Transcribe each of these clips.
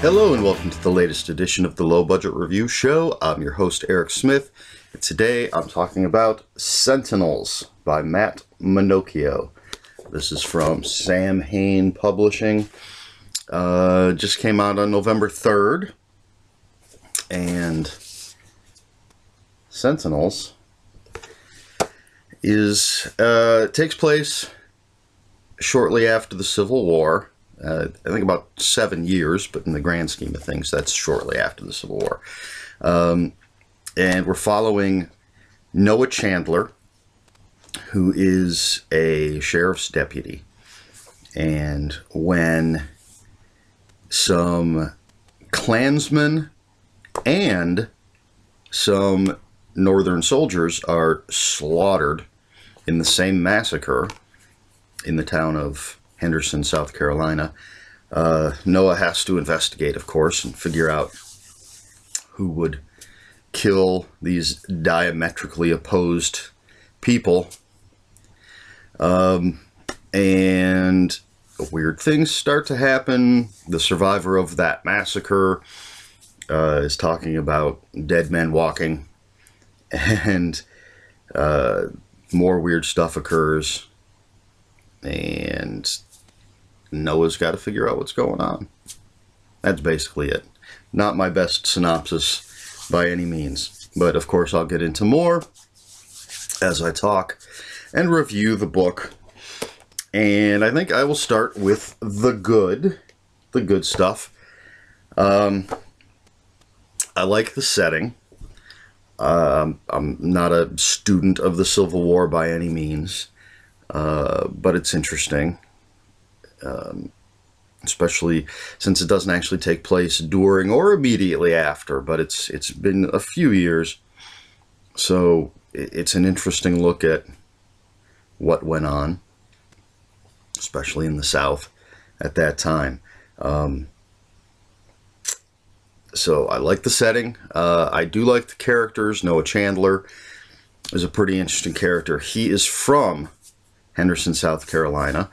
Hello and welcome to the latest edition of the Low Budget Review Show. I'm your host Eric Smith, and today I'm talking about Sentinels by Matt Manochio. This is from Sam Hain Publishing. Just came out on November 3rd, and Sentinels takes place shortly after the Civil War. I think about 7 years, but in the grand scheme of things, that's shortly after the Civil War. And we're following Noah Chandler, who is a sheriff's deputy. And when some Klansmen and some Northern soldiers are slaughtered in the same massacre in the town of Henderson, South Carolina, Noah has to investigate, of course, and figure out who would kill these diametrically opposed people. And weird things start to happen. The survivor of that massacre is talking about dead men walking, and more weird stuff occurs. And Noah's got to figure out what's going on. That's basically it. Not my best synopsis by any means, but of course I'll get into more as I talk and review the book. And I think I will start with the good stuff. I like the setting. I'm not a student of the Civil War by any means, but it's interesting. Especially since it doesn't actually take place during or immediately after, but it's been a few years, so it's an interesting look at what went on, especially in the South at that time. So I like the setting. I do like the characters. Noah Chandler is a pretty interesting character. He is from Henderson, South Carolina.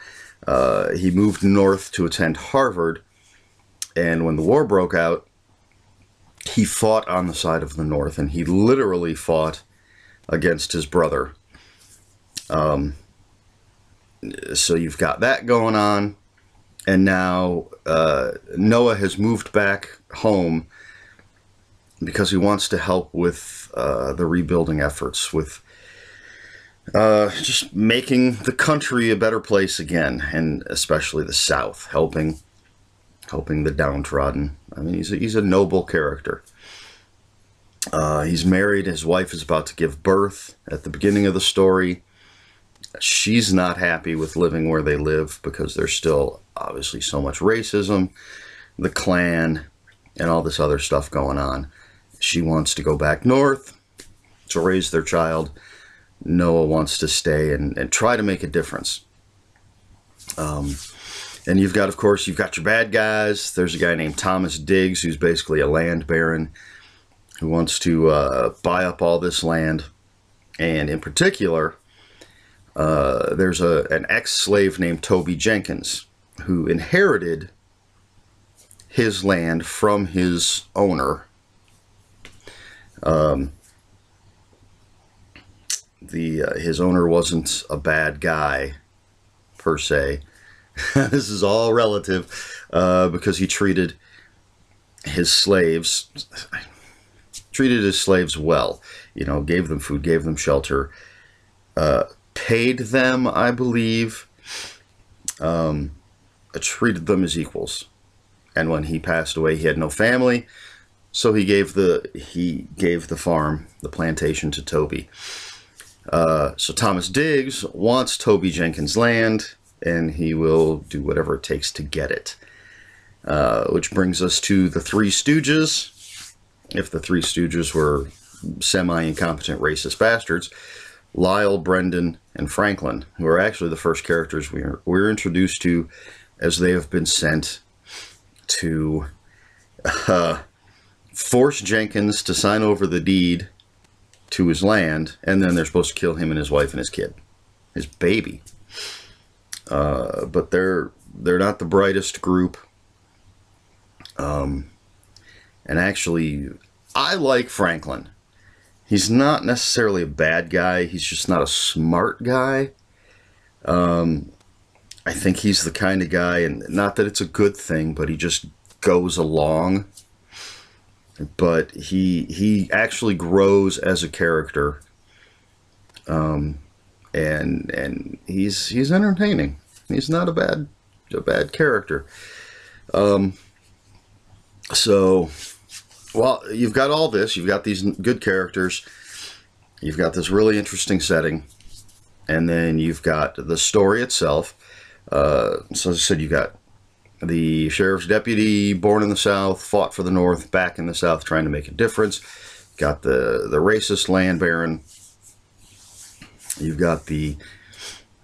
He moved north to attend Harvard, and when the war broke out, he fought on the side of the North, and he literally fought against his brother. So you've got that going on, and now Noah has moved back home because he wants to help with the rebuilding efforts, with just making the country a better place again, and especially the South, helping the downtrodden. I mean, he's a noble character. He's married. His wife is about to give birth at the beginning of the story. She's not happy with living where they live because there's still obviously so much racism, the Klan, and all this other stuff going on. She wants to go back north to raise their child. Noah wants to stay and try to make a difference. And you've got your bad guys. There's a guy named Thomas Diggs, who's basically a land baron who wants to buy up all this land. And in particular, there's an ex-slave named Toby Jenkins who inherited his land from his owner. His owner wasn't a bad guy, per se. This is all relative, because he treated his slaves well. You know, gave them food, gave them shelter, paid them, I believe, treated them as equals. And when he passed away, he had no family, so he gave the farm, the plantation, to Toby. So Thomas Diggs wants Toby Jenkins' land, and he will do whatever it takes to get it. Which brings us to the Three Stooges. If the Three Stooges were semi-incompetent racist bastards, Lyle, Brendan, and Franklin, who are actually the first characters we're introduced to, as they have been sent to force Jenkins to sign over the deed to his land, and then they're supposed to kill him and his wife and his kid, his baby. But they're not the brightest group, And actually, I like Franklin. He's not necessarily a bad guy. He's just not a smart guy. I think he's the kind of guy, and not that it's a good thing, but he just goes along. But he actually grows as a character, and he's entertaining. He's not a bad character. So, well, you've got all this. You've got these good characters. You've got this really interesting setting. And then you've got the story itself. So as I said, you got the sheriff's deputy, born in the South, fought for the North, back in the South, trying to make a difference. Got the racist land baron. You've got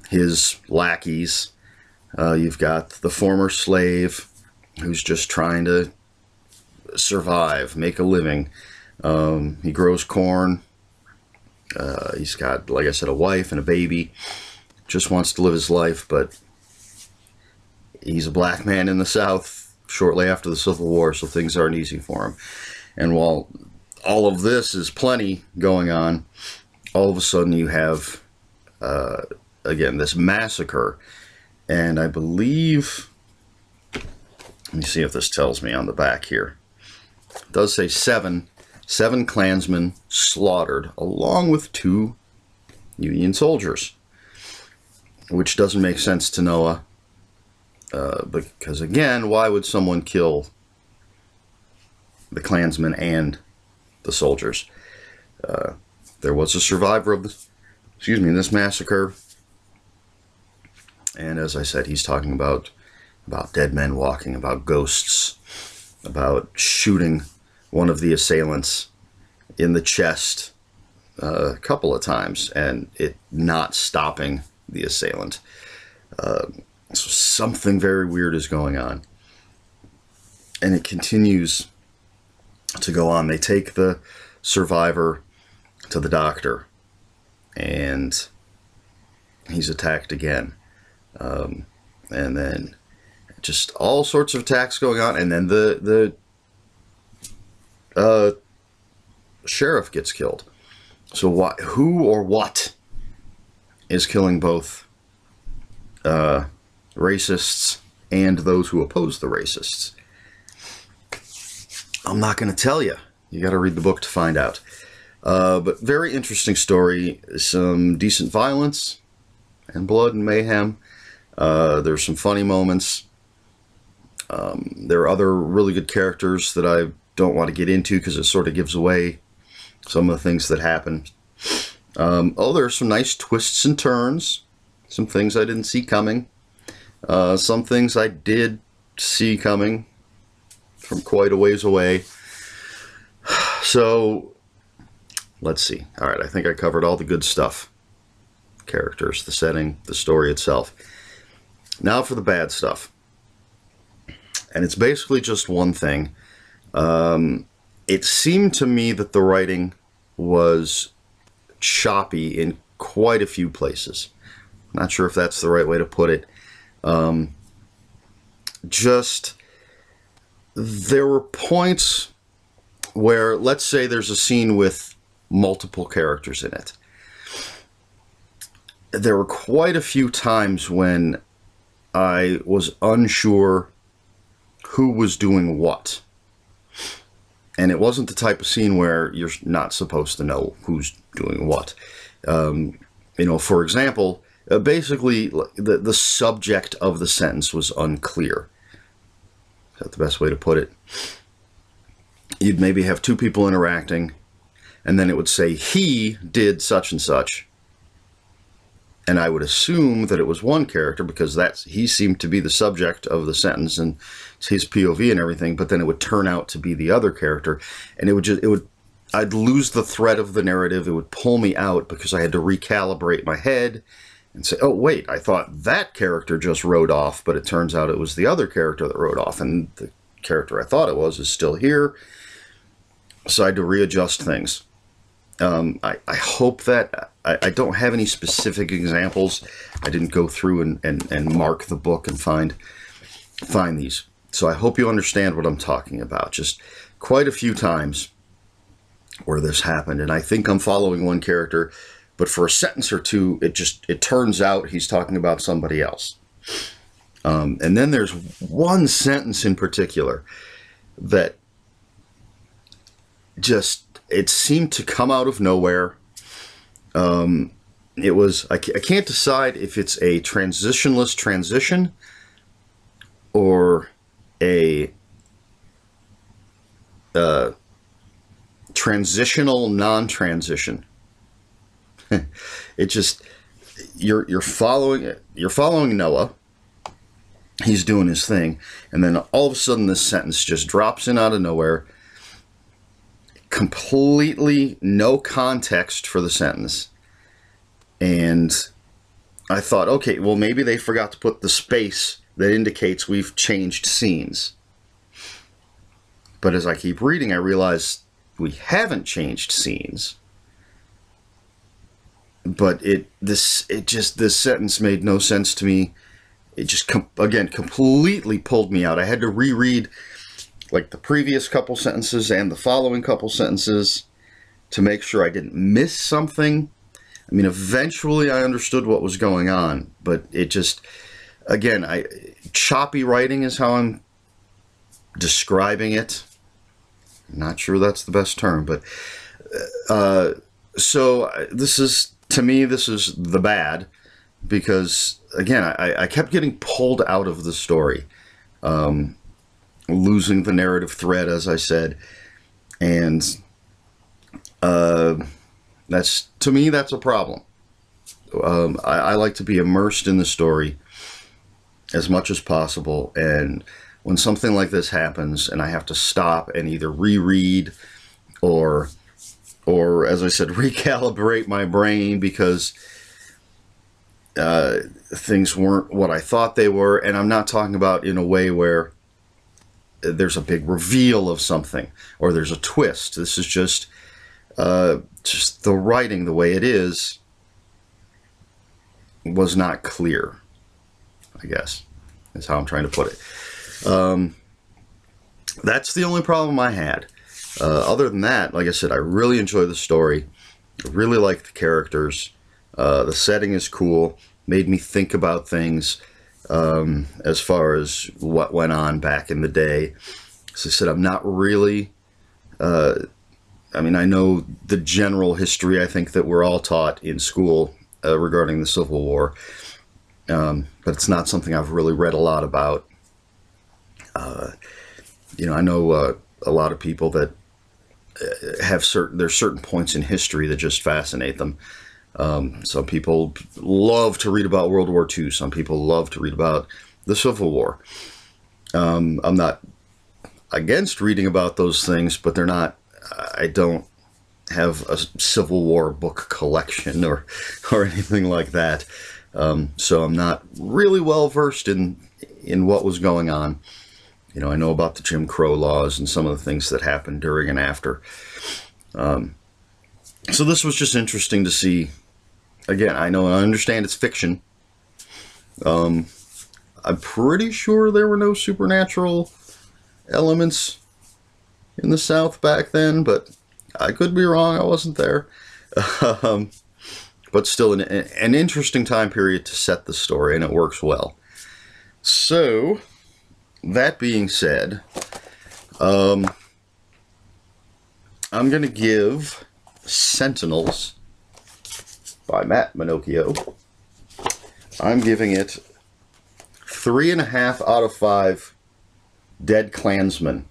his lackeys. You've got the former slave who's just trying to survive, make a living. He grows corn. He's got, like I said, a wife and a baby. Just wants to live his life, but he's a black man in the South shortly after the Civil War, so things aren't easy for him. And while all of this is plenty going on, all of a sudden you have, again, this massacre. And I believe, let me see if this tells me on the back here. It does say seven Klansmen slaughtered, along with 2 Union soldiers, which doesn't make sense to Noah, because again, why would someone kill the Klansmen and the soldiers? There was a survivor of this massacre, and as I said, he's talking about dead men walking, about ghosts, about shooting one of the assailants in the chest a couple of times and it not stopping the assailant. So something very weird is going on. And it continues to go on. They take the survivor to the doctor and he's attacked again. And then just all sorts of attacks going on. And then the sheriff gets killed. So who or what is killing both racists and those who oppose the racists? I'm not going to tell you. You got to read the book to find out. But very interesting story. Some decent violence and blood and mayhem. There's some funny moments. There are other really good characters that I don't want to get into because it sort of gives away some of the things that happen. There are some nice twists and turns. Some things I didn't see coming. Some things I did see coming from quite a ways away. So, let's see. All right, I think I covered all the good stuff. Characters, the setting, the story itself. Now for the bad stuff. And it's basically just one thing. It seemed to me that the writing was choppy in quite a few places. Not sure if that's the right way to put it. Just, there were points where, let's say there's a scene with multiple characters in it. There were quite a few times when I was unsure who was doing what. And it wasn't the type of scene where you're not supposed to know who's doing what. For example, basically the subject of the sentence was unclear. Is that the best way to put it? You'd maybe have 2 people interacting, and then it would say, he did such and such. And I would assume that it was one character because he seemed to be the subject of the sentence and his POV and everything, but then it would turn out to be the other character, and I'd lose the thread of the narrative. It would pull me out because I had to recalibrate my head and say, oh wait, I thought that character just rode off, but it turns out it was the other character that rode off, and the character I thought it was is still here. So I had to readjust things. I hope that I don't have any specific examples. I didn't go through and mark the book and find these. So I hope you understand what I'm talking about. Just quite a few times where this happened, and I think I'm following one character, but for a sentence or two, it turns out he's talking about somebody else. And then there's one sentence in particular that it seemed to come out of nowhere. It was, I can't decide if it's a transitionless transition or a transitional non-transition. It just, you're following Noah. He's doing his thing, and then all of a sudden this sentence just drops in out of nowhere. Completely no context for the sentence. And I thought, okay, well, maybe they forgot to put the space that indicates we've changed scenes. But as I keep reading, I realize we haven't changed scenes. But this sentence made no sense to me. It just, again, completely pulled me out. I had to reread like the previous couple sentences and the following couple sentences to make sure I didn't miss something. I mean, eventually I understood what was going on, but it just, again, choppy writing is how I'm describing it. I'm not sure that's the best term, but so this is, to me, this is the bad, because again, I kept getting pulled out of the story, losing the narrative thread, as I said, and to me, that's a problem. I like to be immersed in the story as much as possible, and when something like this happens and I have to stop and either reread or as I said, recalibrate my brain because things weren't what I thought they were, and I'm not talking about in a way where there's a big reveal of something or there's a twist. This is just the writing, the way it is, was not clear, I guess, is how I'm trying to put it. That's the only problem I had. Other than that, like I said, I really enjoy the story. I really like the characters. The setting is cool. Made me think about things as far as what went on back in the day. As I said, I'm not really... I mean, I know the general history, I think, that we're all taught in school regarding the Civil War. But it's not something I've really read a lot about. You know, I know a lot of people that there's certain points in history that just fascinate them. Some people love to read about World War II. Some people love to read about the Civil War. I'm not against reading about those things, but they're not... I don't have a Civil War book collection or anything like that. So I'm not really well versed in what was going on. You know, I know about the Jim Crow laws and some of the things that happened during and after. So this was just interesting to see. Again, I understand it's fiction. I'm pretty sure there were no supernatural elements in the South back then, but I could be wrong. I wasn't there. But still an interesting time period to set the story, and it works well. So, that being said, I'm going to give Sentinels by Matt Manochio, I'm giving it 3.5 out of 5 dead Klansmen.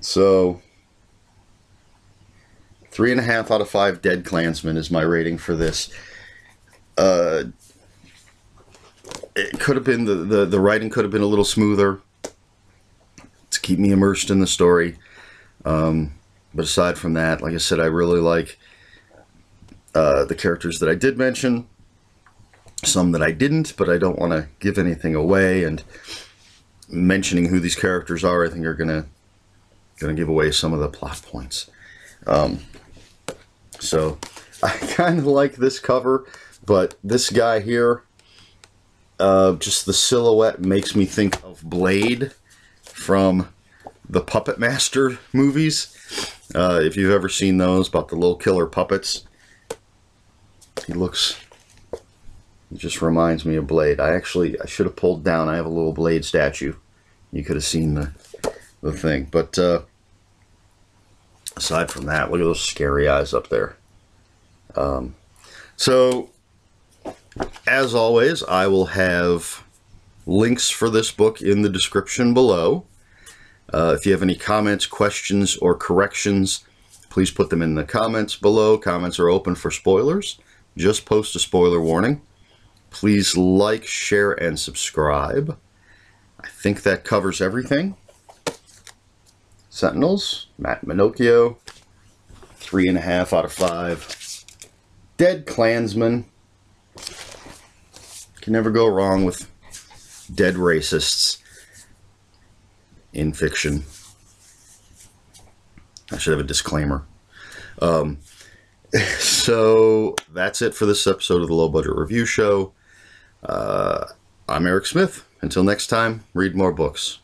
So 3.5 out of 5 dead Klansmen is my rating for this. It could have been, the writing could have been a little smoother to keep me immersed in the story. But aside from that, like I said, I really like the characters that I did mention. Some that I didn't, but I don't want to give anything away. And mentioning who these characters are, I think are gonna give away some of the plot points. So I kind of like this cover, but this guy here, just the silhouette makes me think of Blade from the Puppet Master movies. If you've ever seen those, about the little killer puppets. He just reminds me of Blade. I should have pulled down. I have a little Blade statue. You could have seen the thing. But aside from that, look at those scary eyes up there. So, as always, I will have links for this book in the description below. If you have any comments, questions, or corrections, please put them in the comments below. Comments are open for spoilers. Just post a spoiler warning. Please like, share, and subscribe. I think that covers everything. Sentinels, Matt Manochio, 3.5 out of 5. Dead Klansmen. Can never go wrong with dead racists in fiction. I should have a disclaimer. So that's it for this episode of the Low Budget Review Show. I'm Eric Smith. Until next time, read more books.